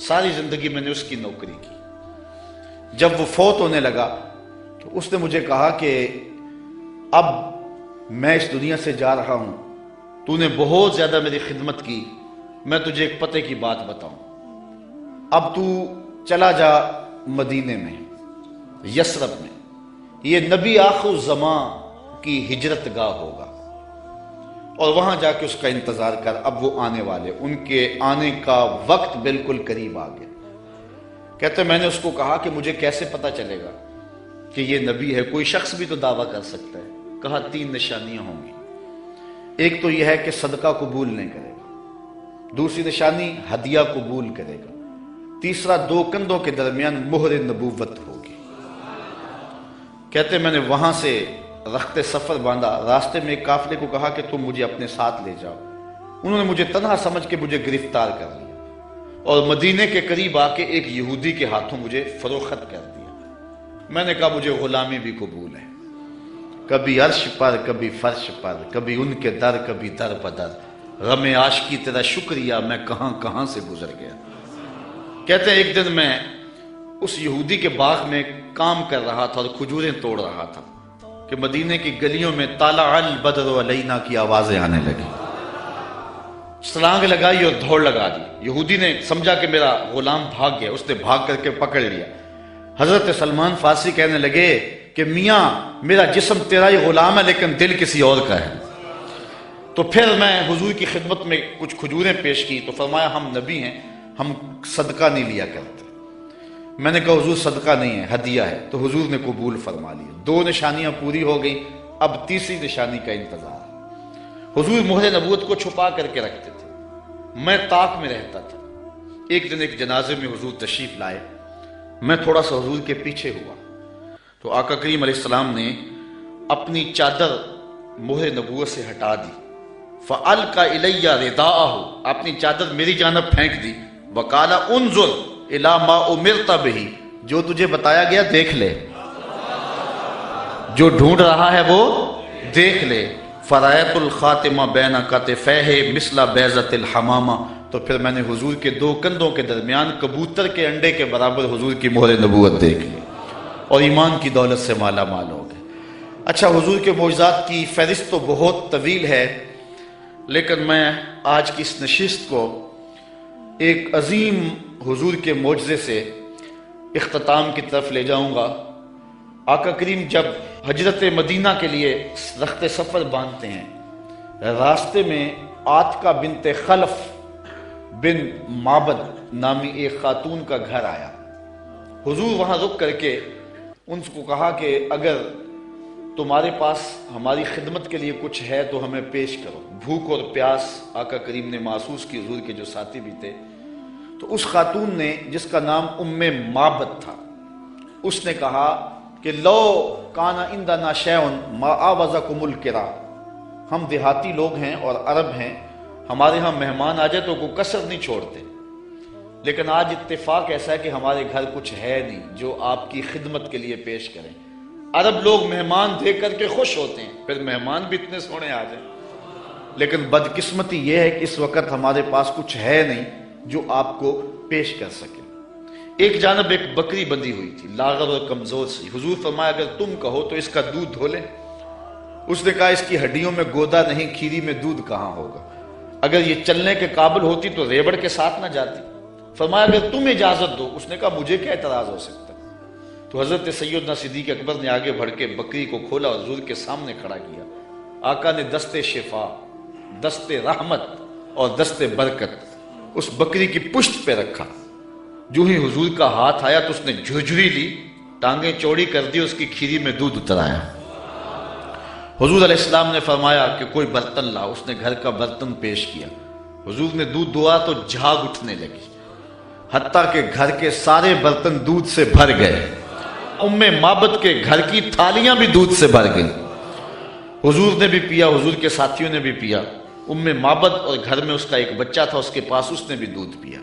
Speaker 1: ساری زندگی میں نے اس کی نوکری کی. جب وہ فوت ہونے لگا تو اس نے مجھے کہا کہ اب میں اس دنیا سے جا رہا ہوں، تو نے بہت زیادہ میری خدمت کی میں تجھے ایک پتے کی بات بتاؤں، اب تو چلا جا مدینے میں، یثرب میں، یہ نبی آخر الزمان کی ہجرت گاہ ہوگا، اور وہاں جا کے اس کا انتظار کر، اب وہ آنے والے، ان کے آنے کا وقت بالکل قریب آ گیا۔ کہتے میں نے اس کو کہا کہ مجھے کیسے پتا چلے گا کہ یہ نبی ہے؟ کوئی شخص بھی تو دعویٰ کر سکتا ہے۔ کہا 3 نشانیاں ہوں گی، ایک تو یہ ہے کہ صدقہ قبول نہیں کرے گا، دوسری نشانی ہدیہ قبول کرے گا، تیسرا 2 کندھوں کے درمیان مہر نبوت ہوگی۔ کہتے میں نے وہاں سے رخت سفر باندھا، راستے میں ایک قافلے کو کہا کہ تم مجھے اپنے ساتھ لے جاؤ، انہوں نے مجھے تنہا سمجھ کے مجھے گرفتار کر لیا اور مدینے کے قریب آ کے ایک یہودی کے ہاتھوں مجھے فروخت کر دیا۔ میں نے کہا مجھے غلامی بھی قبول ہے، کبھی عرش پر کبھی فرش پر، کبھی ان کے در کبھی در بدر، غم عاشقی تیرا شکریہ میں کہاں کہاں سے گزر گیا۔ کہتے ہیں ایک دن میں اس یہودی کے باغ میں کام کر رہا تھا اور کھجوریں توڑ رہا تھا کہ مدینے کی گلیوں میں طلع البدر علینا کی آوازیں آنے لگی۔ سلانگ لگائی اور دوڑ لگا دی۔ یہودی نے سمجھا کہ میرا غلام بھاگ گیا، اس نے بھاگ کر کے پکڑ لیا۔ حضرت سلمان فارسی کہنے لگے کہ میاں میرا جسم تیرا ہی غلام ہے لیکن دل کسی اور کا ہے۔ تو پھر میں حضور کی خدمت میں کچھ کھجوریں پیش کی تو فرمایا ہم نبی ہیں، ہم صدقہ نہیں لیا کرتے۔ میں نے کہا حضور صدقہ نہیں ہے، ہدیہ ہے، تو حضور نے قبول فرما لی۔ 2 نشانیاں پوری ہو گئیں، اب تیسری نشانی کا انتظار۔ حضور مہر نبوت کو چھپا کر کے رکھتے تھے، میں طاق میں رہتا تھا۔ ایک دن ایک جنازے میں حضور تشریف لائے، میں تھوڑا سا حضور کے پیچھے ہوا تو آقا کریم علیہ السلام نے اپنی چادر مہر نبوت سے ہٹا دی، فَأَلْقَ إِلَيَّ رِدَاءَهُ، اپنی چادر میری جانب پھینک دی، وَقَالَ انظر اِلَى مَا أُمِرْتَ بِهِ، جو تجھے بتایا گیا دیکھ لے، جو ڈھونڈ رہا ہے وہ دیکھ لے۔ فَرَأَيْتُ الْخَاتِمَ بَيْنَ كَتِفَيْهِ مِثْلَ بَيْضَةِ الْحَمَامَةِ، تو پھر میں نے حضور کے 2 کندھوں کے درمیان کبوتر کے انڈے کے برابر حضور کی مہر نبوت دیکھ لی اور ایمان کی دولت سے مالا مال ہو گئے۔ اچھا، حضور کے معجزات کی فہرست تو بہت طویل ہے، لیکن میں آج کی اس نشست کو ایک عظیم حضور کے معجزے سے اختتام کی طرف لے جاؤں گا۔ آقا کریم جب ہجرت مدینہ کے لیے رخت سفر باندھتے ہیں، راستے میں عاتکہ بنت خلف بن معبد نامی ایک خاتون کا گھر آیا۔ حضور وہاں رک کر کے ان کو کہا کہ اگر تمہارے پاس ہماری خدمت کے لیے کچھ ہے تو ہمیں پیش کرو۔ بھوک اور پیاس آقا کریم نے محسوس کی، حضور کے جو ساتھی بھی تھے۔ تو اس خاتون نے جس کا نام معبد تھا، اس نے کہا کہ لو کان عندنا شیء ما آوزکم الکرا، ہم دیہاتی لوگ ہیں اور عرب ہیں، ہمارے ہاں مہمان آ جائے تو کوئی کسر نہیں چھوڑتے، لیکن آج اتفاق ایسا ہے کہ ہمارے گھر کچھ ہے نہیں جو آپ کی خدمت کے لیے پیش کریں۔ عرب لوگ مہمان دیکھ کر کے خوش ہوتے ہیں، پھر مہمان بھی اتنے سونے آ جائیں، لیکن بدقسمتی یہ ہے کہ اس وقت ہمارے پاس کچھ ہے نہیں جو آپ کو پیش کر سکے۔ ایک جانب ایک بکری بندھی ہوئی تھی، لاغر اور کمزور سی۔ حضور فرمایا اگر تم کہو تو اس کا دودھ دھو لیں۔ اس نے کہا اس کی ہڈیوں میں گودا نہیں، کھیری میں دودھ کہاں ہوگا، اگر یہ چلنے کے قابل ہوتی تو ریبڑ کے ساتھ نہ جاتی۔ فرمایا اگر تم اجازت دو۔ اس نے کہا مجھے کیا اعتراض ہو سکتا۔ تو حضرت سیدنا صدیق اکبر نے آگے بڑھ کے بکری کو کھولا اور حضور کے سامنے کھڑا کیا۔ آقا نے دست شفا، دست رحمت اور دست برکت اس بکری کی پشت پہ رکھا۔ جو ہی حضور کا ہاتھ آیا تو اس نے جھرجھری لی، ٹانگیں چوڑی کر دی، اس کی کھیری میں دودھ اتر آیا۔ حضور علیہ السلام نے فرمایا کہ کوئی برتن لا۔ اس نے گھر کا برتن پیش کیا، حضور نے دودھ دعا تو جھاگ اٹھنے لگی، حتیٰ کہ گھر کے سارے برتن دودھ سے بھر گئے۔ معبد کے گھر کی تھالیاں بھی دودھ سے بھر گئیں۔ حضور نے بھی پیا، حضور کے ساتھیوں نے بھی پیا۔ معبد اور گھر میں اس کا ایک بچہ تھا، اس کے پاس، اس نے بھی دودھ پیا۔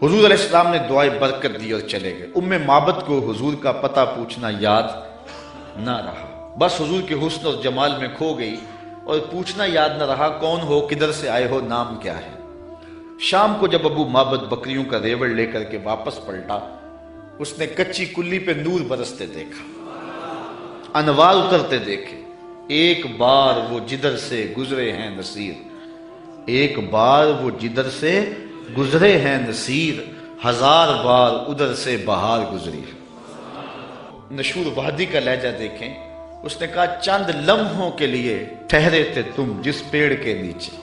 Speaker 1: حضور علیہ السلام نے دعائے برکت دی اور چلے گئے۔ معبد کو حضور کا پتہ پوچھنا یاد نہ رہا، بس حضور کے حسن اور جمال میں کھو گئی اور پوچھنا یاد نہ رہا کون ہو، کدھر سے آئے ہو، نام کیا ہے۔ شام کو جب معبد بکریوں کا ریوڑ لے کر کے واپس پلٹا، اس نے کچی کلی پہ نور برستے دیکھا، انوار اترتے دیکھے۔ ایک بار وہ جدھر سے گزرے ہیں نصیر، ایک بار وہ جدھر سے گزرے ہیں نصیر، ہزار بار ادھر سے بہار گزری۔ نشور وادی کا لہجہ دیکھیں، اس نے کہا چند لمحوں کے لیے ٹھہرے تھے تم جس پیڑ کے نیچے،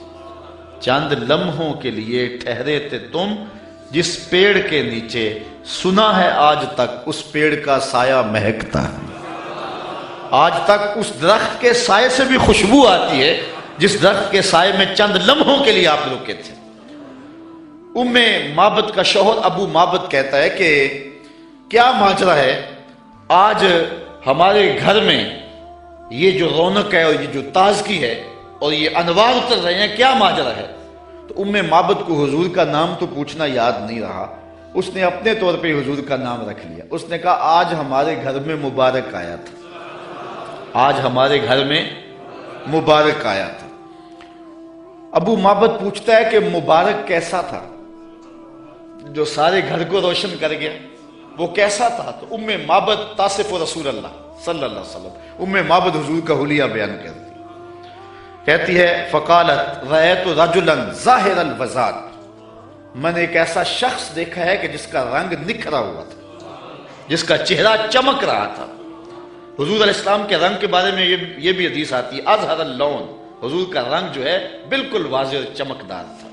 Speaker 1: چند لمحوں کے لیے ٹھہرے تھے تم جس پیڑ کے نیچے، سنا ہے آج تک اس پیڑ کا سایہ مہکتا ہے، آج تک اس درخت کے سائے سے بھی خوشبو آتی ہے جس درخت کے سائے میں چند لمحوں کے لیے آپ رکے تھے۔ ام معبد کا شوہر ابو معبد کہتا ہے کہ کیا ماجرا ہے، آج ہمارے گھر میں یہ جو رونق ہے اور یہ جو تازگی ہے اور یہ انوار اتر رہے ہیں، کیا ماجرا ہے؟ تو ام معبد کو حضور کا نام تو پوچھنا یاد نہیں رہا، اس نے اپنے طور پہ حضور کا نام رکھ لیا۔ اس نے کہا آج ہمارے گھر میں مبارک آیا تھا، آج ہمارے گھر میں مبارک آیا تھا۔ ابو معبد پوچھتا ہے کہ مبارک کیسا تھا جو سارے گھر کو روشن کر گیا، وہ کیسا تھا؟ تو ام معبد تاصف رسول اللہ صلی اللہ علیہ وسلم، ام معبد حضور کا حلیہ بیان کرتی کہتی ہے فقالت رأیت رجلا ظاہر الوضاء، میں نے ایک ایسا شخص دیکھا ہے کہ جس کا رنگ نکھرا ہوا تھا، جس کا چہرہ چمک رہا تھا۔ حضور علیہ السلام کے رنگ کے بارے میں یہ بھی حدیث آتی ہے اظہر اللون، حضور کا رنگ جو ہے بالکل واضح اور چمکدار تھا۔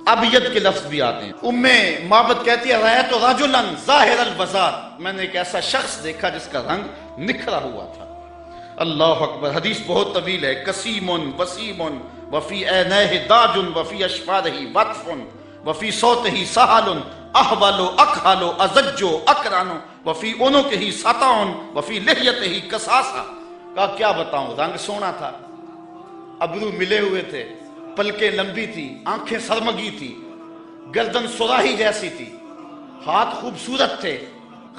Speaker 1: ابیض کے لفظ بھی آتے ہیں۔ ام معبد کہتی ہے رأیت رجلا ظاہر الوضاء، میں نے ایک ایسا شخص دیکھا جس کا رنگ نکھرا ہوا تھا۔ اللہ اکبر، حدیث بہت طویل ہے۔ کسیم وسیم وفی عینیہ داج وفی اشفارہ وطف وفی صوتہ سہل احول اکحل ازج اکرن وفی عنقہ سطع وفی لحیتہ کساسہ۔ کہا کیا بتاؤں، رنگ سونا تھا، ابرو ملے ہوئے تھے، پلکیں لمبی تھی، آنکھیں سرمگی تھی، گردن سراہی جیسی تھی، ہاتھ خوبصورت تھے،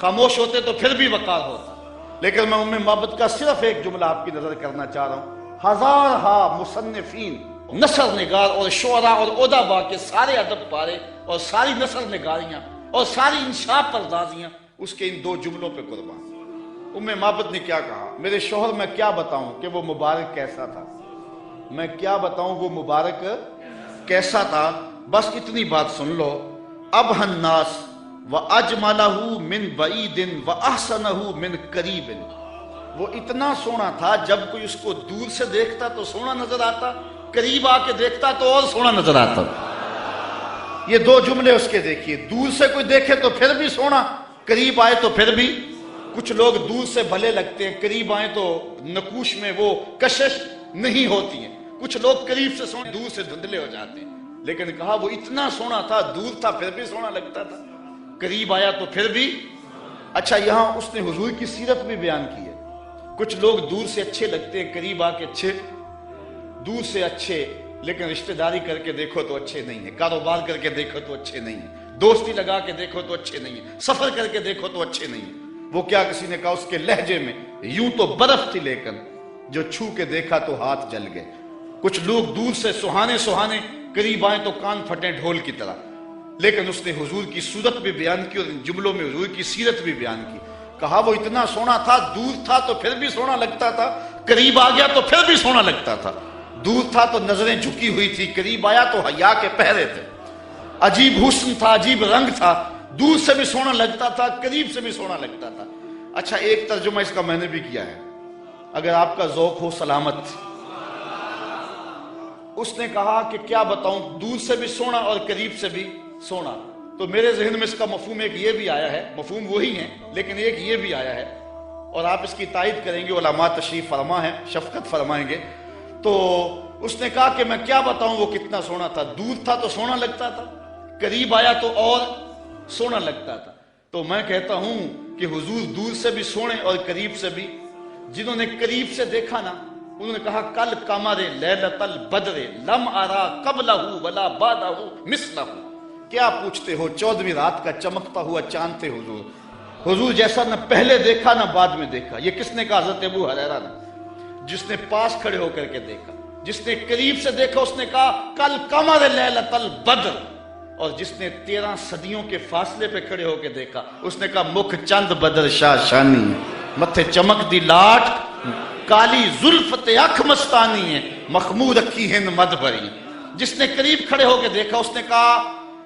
Speaker 1: خاموش ہوتے تو پھر بھی وقار ہوتا۔ لیکن میں ام معبد کا صرف ایک جملہ آپ کی نظر کرنا چاہ رہا ہوں، ہزارہا مصنفین، نثر نگار اور شعراء اور ادبا کے سارے ادب پارے اور ساری نثر نگاریاں اور ساری انشاء پردازیاں اس کے ان دو جملوں پہ قربان۔ ام معبد نے کیا کہا، میرے شوہر میں کیا بتاؤں کہ وہ مبارک کیسا تھا، میں کیا بتاؤں وہ مبارک کیسا تھا، بس اتنی بات سن لو۔ ابہى الناس وَأَجْمَلَهُ مِنْ بَعِيدٍ وَأَحْسَنَهُ مِنْ قَرِيبٍ، وہ اتنا سونا تھا جب کوئی اس کو دور سے دیکھتا تو سونا نظر آتا، قریب آ کے دیکھتا تو اور سونا نظر آتا۔ یہ دو جملے اس کے دیکھیے، دور سے کوئی دیکھے تو پھر بھی سونا، قریب آئے تو پھر بھی۔ کچھ لوگ دور سے بھلے لگتے ہیں، قریب آئے تو نقوش میں وہ کشش نہیں ہوتی ہے، کچھ لوگ قریب سے سونے دور سے دھندلے ہو جاتے ہیں۔ لیکن کہا وہ اتنا سونا تھا، دور تھا پھر بھی سونا لگتا تھا، قریب آیا تو پھر بھی۔ اچھا یہاں اس نے حضور کی سیرت بھی بیان کی ہے، کچھ لوگ دور سے اچھے لگتے ہیں، قریب آ کے اچھے، دور سے اچھے لیکن رشتہ داری کر کے دیکھو تو اچھے نہیں ہیں، کاروبار کر کے دیکھو تو اچھے نہیں ہیں، دوستی لگا کے دیکھو تو اچھے نہیں ہیں، سفر کر کے دیکھو تو اچھے نہیں ہیں۔ وہ کیا کسی نے کہا اس کے لہجے میں یوں تو برف تھی لیکن جو چھو کے دیکھا تو ہاتھ جل گئے۔ کچھ لوگ دور سے سہانے سہانے، قریب آئیں تو کان پھٹیں ڈھول کی طرح۔ لیکن اس نے حضور کی صورت بھی بیان کی اور ان جملوں میں حضور کی سیرت بھی بیان کی۔ کہا وہ اتنا سونا تھا، دور تھا تو پھر بھی سونا لگتا تھا، قریب آ گیا تو پھر بھی سونا لگتا تھا۔ دور تھا تو نظریں جھکی ہوئی تھی، قریب آیا تو حیا کے پہرے تھے، عجیب حسن تھا، عجیب رنگ تھا، دور سے بھی سونا لگتا تھا، قریب سے بھی سونا لگتا تھا۔ اچھا ایک ترجمہ اس کا میں نے بھی کیا ہے، اگر آپ کا ذوق ہو سلامت۔ اس نے کہا کہ کیا بتاؤں، دور سے بھی سونا اور قریب سے بھی سونا۔ تو میرے ذہن میں اس کا مفہوم ایک یہ بھی آیا ہے، مفہوم وہی ہے لیکن ایک یہ بھی آیا ہے، اور آپ اس کی تائید کریں گے، علماء تشریف فرما ہے، شفقت فرمائیں گے۔ تو اس نے کہا کہ میں کیا بتاؤں وہ کتنا سونا تھا، دور تھا تو سونا لگتا تھا، قریب آیا تو اور سونا لگتا تھا۔ تو میں کہتا ہوں کہ حضور دور سے بھی سونے اور قریب سے بھی۔ جنہوں نے قریب سے دیکھا نا، انہوں نے کہا کل قمر لیلۃ البدر لم ارا قبلہ ولا بعدہ مثلہ۔ کیا پوچھتے ہو، 14ویں رات کا چمکتا ہوا چاند تھے حضور، حضور جیسا نہ پہلے دیکھا نہ بعد میں دیکھا۔ یہ کس نے کہا؟ حضرت ابو ہریرہ نے، جس نے پاس کھڑے ہو کر کے دیکھا۔ جس نے قریب سے دیکھا اس نے کہا کل قمر لیلۃ البدر، اور جس نے 13 صدیوں کے فاصلے پہ کھڑے ہو کے دیکھا اس نے کہا مکھ چند بدر شاہ شانی، متھے چمک دی لاٹ، کالی زلفت اکھ مستانی ہے، مخمور رکھی ہند مد بھری۔ جس نے قریب کھڑے ہو کے دیکھا اس نے کہا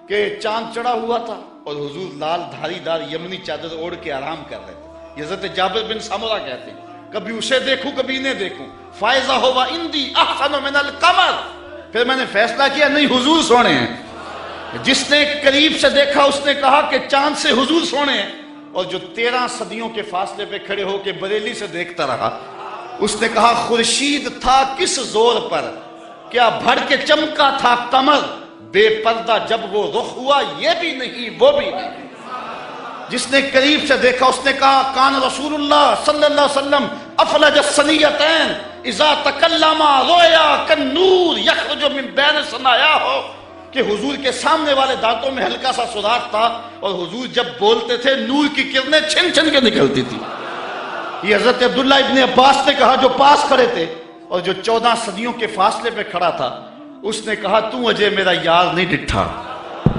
Speaker 1: کہ چاند چڑھا ہوا تھا اور حضور لال دھاری دار یمنی چادر اوڑھ کے آرام کر رہے تھے. یہ حضرت جابر بن سمرہ کہتے ہیں کبھی اسے دیکھوں کبھی انہیں دیکھوں, فائزہ ہوا اندی احسن من القمر. پھر میں نے فیصلہ کیا نہیں حضور سونے ہیں. جس نے قریب سے دیکھا اس نے کہا کہ چاند سے حضور سونے ہیں, اور جو 13 صدیوں کے فاصلے پہ کھڑے ہو کے بریلی سے دیکھتا رہا اس نے کہا خورشید تھا کس زور پر, کیا بھڑ کے چمکا تھا قمر, بے پردہ جب وہ رخ ہوا یہ بھی نہیں وہ بھی نہیں. جس نے قریب سے دیکھا اس نے کہا کان رسول اللہ صلی اللہ علیہ وسلم افلج الثنیتین اذا تکلم رویا کالنور یخرج من بین ثنایاہ, کہ حضور کے سامنے والے دانتوں میں ہلکا سا سوراخ تھا اور حضور جب بولتے تھے نور کی کرنیں چھن چھن کے نکلتی تھی. یہ حضرت عبداللہ ابن عباس نے کہا جو پاس کھڑے تھے اور جو 14 صدیوں کے فاصلے پہ کھڑا تھا اس نے کہا تو اجے میرا یار نہیں ڈٹھا,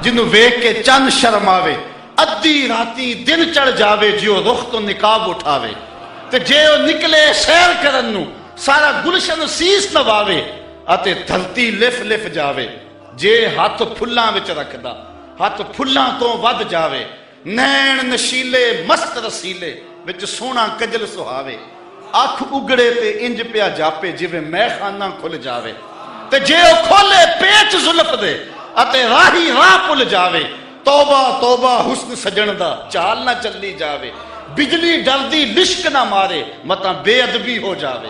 Speaker 1: جنوں ویکھ کے چند شرم آوے ادھی راتی دن چڑھ جاوے, جیو رخ تو نقاب اٹھاوے تے جیو نکلے سیر کرن نو سارا گلشن سیس نواوے اتے دھرتی لف لف جاوے, جے ہاتھ پھلاں وچ رکھدا ہاتھ پھلاں تو ود جاوے, نین نشیلے مست رسیلے وچ سونا کجل سہاوے, اکھ اگڑے تے انج پیا جاپے جویں میں خانہ کھل جاوے, تے جے او کھولے پیچ زلف دے اتے راہی راہ پل جاوے, توبہ توبہ حسن سجن دا چال نہ چلی جاوے, بجلی ڈردی لشک نہ مارے متاں بے ادبی ہو جاوے,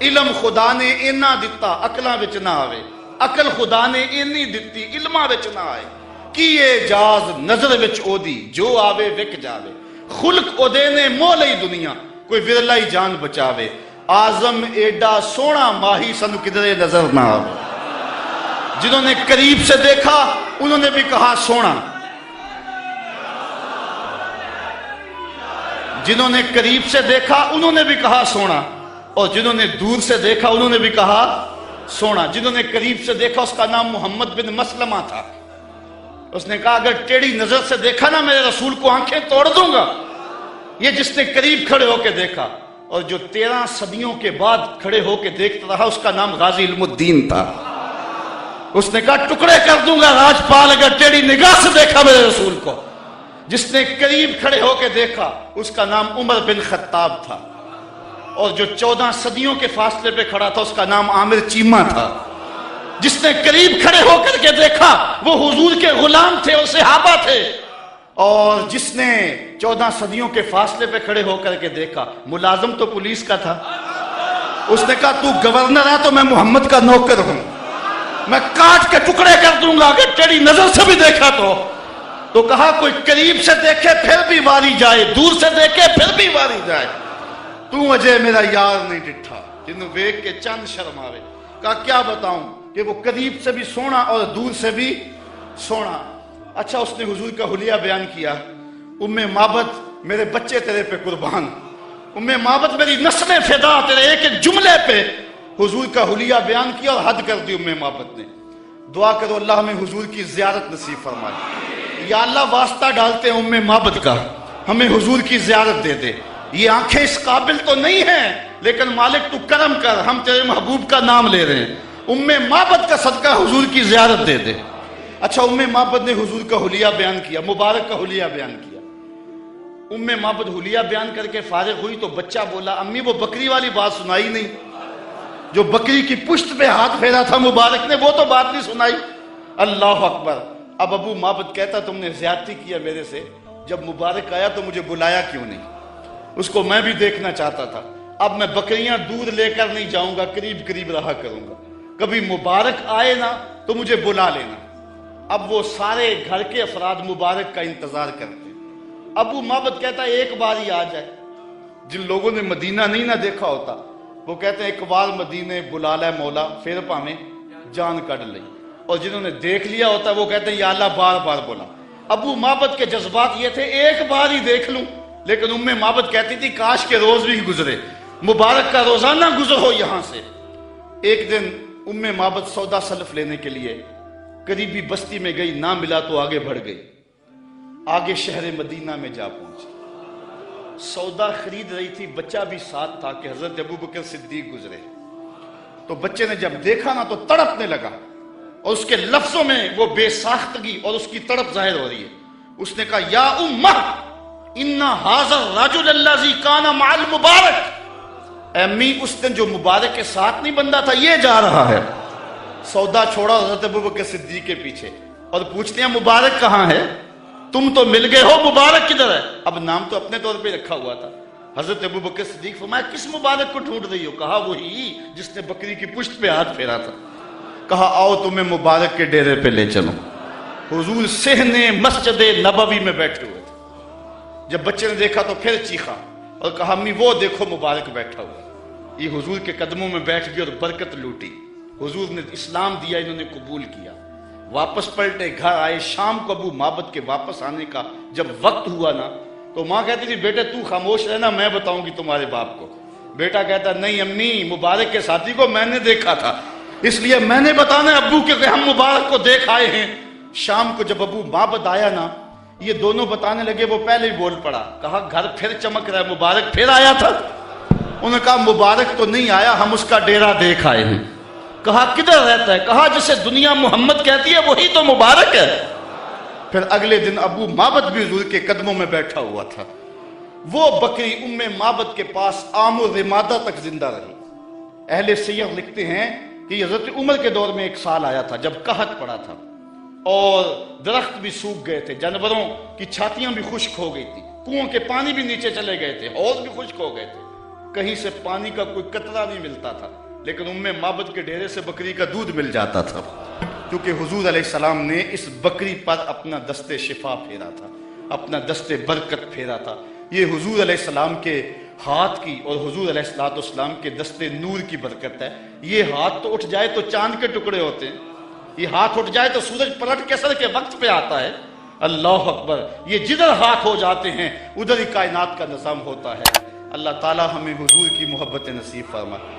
Speaker 1: علم خدا نے اینا دتا عقلاں وچ نہ آوے, عقل خدا نے اینی دتی علماں وچ نہ آئے, کیے جاز نظر وچ او دی جو آوے وک جاوے, خلق او دے نے مو لئی دنیا کوئی ورلا ہی جان بچاوے, آزم ایڈا سونا ماہی سنو کدھرے نظر نہ آوے. جنہوں نے قریب سے دیکھا انہوں نے بھی کہا سونا, جنہوں نے قریب سے دیکھا انہوں نے بھی کہا سونا, اور جنہوں نے دور سے دیکھا انہوں نے بھی کہا سونا. جنہوں نے قریب سے دیکھا اس کا نام محمد بن مسلمہ تھا. اس نے کہا اگر ٹیڑھی نظر سے دیکھا نا میرے رسول کو آنکھیں توڑ دوں گا. یہ جس نے قریب کھڑے ہو کے دیکھا, اور جو 13 صدیوں کے بعد کھڑے ہو کے دیکھتا رہا اس کا نام غازی علم الدین تھا. اس نے کہا ٹکڑے کر دوں گا راجپال اگر ٹیڑھی نگاہ سے دیکھا میرے رسول کو. جس نے قریب کھڑے ہو کے دیکھا اس کا نام عمر بن خطاب تھا, اور جو 14 صدیوں کے فاصلے پہ کھڑا تھا اس کا نام عامر چیمہ تھا. جس نے قریب کھڑے ہو کر کے دیکھا وہ حضور کے غلام تھے اور صحابہ تھے, اور جس نے 14 صدیوں کے فاصلے پہ کھڑے ہو کر کے دیکھا ملازم تو پولیس کا تھا. اس نے کہا تو گورنر ہے تو میں محمد کا نوکر ہوں, میں کاٹ کے ٹکڑے کر دوں گا اگر ٹیڑھی نظر سے بھی دیکھا تو کہا کوئی قریب سے دیکھے پھر بھی واری جائے, دور سے دیکھے پھر بھی واری جائے, تو اجے میرا یار نہیں ڈٹھا جنوں ویکھ کے چند شرم آوے. کہا کیا بتاؤں کہ وہ قریب سے بھی سونا اور دور سے بھی سونا. اچھا اس نے حضور کا حلیہ بیان کیا, ام مابت میرے بچے تیرے پہ قربان, ام مابت میری نسلیں فدا تیرے ایک ایک جملے پہ حضور کا حلیہ بیان کیا اور حد کر دی ام مابت نے. دعا کرو اللہ ہمیں حضور کی زیارت نصیب فرمائے. یا اللہ واسطہ ڈالتے ہیں ام مابت کا, ہمیں حضور کی زیارت دے دے. یہ آنکھیں اس قابل تو نہیں ہیں لیکن مالک تو کرم کر, ہم تیرے محبوب کا نام لے رہے ہیں, ام مابت کا صدقہ حضور کی زیارت دے دے. اچھا ام مابت نے حضور کا حلیہ بیان کیا, مبارک کا حلیہ بیان کیا. ام مابت حلیہ بیان کر کے فارغ ہوئی تو بچہ بولا امی وہ بکری والی بات سنائی نہیں, جو بکری کی پشت پہ ہاتھ پھیرا تھا مبارک نے وہ تو بات نہیں سنائی. اللہ اکبر. اب ابو مابت کہتا تم نے زیادتی کیا میرے سے, جب مبارک آیا تو مجھے بلایا کیوں نہیں, اس کو میں بھی دیکھنا چاہتا تھا. اب میں بکریاں دودھ لے کر نہیں جاؤں گا, قریب قریب رہا کروں گا, کبھی مبارک آئے نا تو مجھے بلا لینا. اب وہ سارے گھر کے افراد مبارک کا انتظار کرتے. ابو مابت کہتا ہے ایک بار ہی آ جائے. جن لوگوں نے مدینہ نہیں نہ دیکھا ہوتا وہ کہتے ہیں ایک بار مدینے بلا لے مولا پھر پاویں جان کڈ لئی, اور جنہوں نے دیکھ لیا ہوتا ہے وہ کہتے ہیں یا اللہ بار بار بولا. ابو مابت کے جذبات یہ تھے ایک بار ہی دیکھ لوں, لیکن ام مابت کہتی تھی کاش کے روز بھی گزرے, مبارک کا روزانہ گزر ہو یہاں سے. ایک دن ام مابت سودا سلف لینے کے لیے قریبی بستی میں گئی, نہ ملا تو آگے بڑھ گئی, آگے شہر مدینہ میں جا پہنچی. سودا خرید رہی تھی, بچہ بھی ساتھ تھا کہ حضرت ابوبکر صدیق گزرے. تو بچے نے جب دیکھا نا تو تڑپنے لگا, اور اس کے لفظوں میں وہ بے ساختگی اور اس کی تڑپ ظاہر ہو رہی ہے. اس نے کہا یا امہ ان ھذا الرجل الذی کان مع المبارک، اے امی اس دن جو مبارک کے ساتھ نہیں بندہ تھا یہ جا رہا ہے. سودا چھوڑا حضرت ابوبکر صدیق کے پیچھے اور پوچھتے ہیں مبارک کہاں ہے؟ تم تو مل گئے ہو، مبارک کدھر ہے؟ اب نام تو اپنے طور پہ رکھا ہوا تھا. حضرت ابوبکر صدیق فرمایا کس مبارک کو ڈھونڈ رہی ہو؟ کہا وہی جس نے بکری کی پشت پہ ہاتھ پھیرا تھا. کہا آؤ تمہیں مبارک کے ڈیرے پہ لے چلو. حضور صحن مسجد نبوی میں بیٹھے ہوئے تھے. جب بچے نے دیکھا تو پھر چیخا اور کہا امی وہ دیکھو مبارک بیٹھا ہوا. یہ حضور کے قدموں میں بیٹھ گئی اور برکت لوٹی. حضور نے اسلام دیا، انہوں نے قبول کیا. واپس پلٹے، گھر آئے. شام کو ابو معبد کے واپس آنے کا جب وقت ہوا نا تو ماں کہتی تھی بیٹے تو خاموش رہنا، میں بتاؤں گی تمہارے باپ کو. بیٹا کہتا نہیں امی، مبارک کے ساتھی کو میں نے دیکھا تھا اس لیے میں نے بتانا ابو کہ ہم مبارک کو دیکھ آئے ہیں. شام کو جب ابو معبد آیا نا یہ دونوں بتانے لگے، وہ پہلے ہی بول پڑا. کہا گھر پھر چمک رہا ہے، مبارک پھر آیا تھا؟ انہوں نے کہا مبارک تو نہیں آیا، ہم اس کا ڈیرا دیکھ آئے ہیں. کہا کدھر رہتا ہے؟ کہا جسے دنیا محمد کہتی ہے وہی تو مبارک ہے. پھر اگلے دن ابو معبد بھی حضور کے قدموں میں بیٹھا ہوا تھا. وہ بکری ام معبد کے پاس عام و رمادہ تک زندہ رہی. اہل سیر لکھتے ہیں کہ حضرت عمر کے دور میں ایک سال آیا تھا جب قحط پڑا تھا اور درخت بھی سوکھ گئے تھے، جانوروں کی چھاتیاں بھی خشک ہو گئی تھی، کنووں کے پانی بھی نیچے چلے گئے تھے، حوض بھی خشک ہو گئے تھے، کہیں سے پانی کا کوئی قطرہ نہیں ملتا تھا. لیکن ام معبد کے ڈیرے سے بکری کا دودھ مل جاتا تھا کیونکہ حضور علیہ السلام نے اس بکری پر اپنا دست شفا پھیرا تھا، اپنا دست برکت پھیرا تھا. یہ حضور علیہ السلام کے ہاتھ کی اور حضور علیہ السلام کے دست نور کی برکت ہے. یہ ہاتھ تو اٹھ جائے تو چاند کے ٹکڑے ہوتے ہیں، یہ ہاتھ اٹھ جائے تو سورج پلٹ کے سر کے وقت پہ آتا ہے. اللہ اکبر. یہ جدھر ہاتھ ہو جاتے ہیں ادھر ہی کائنات کا نظام ہوتا ہے. اللہ تعالی ہمیں حضور کی محبت نصیب فرمائے.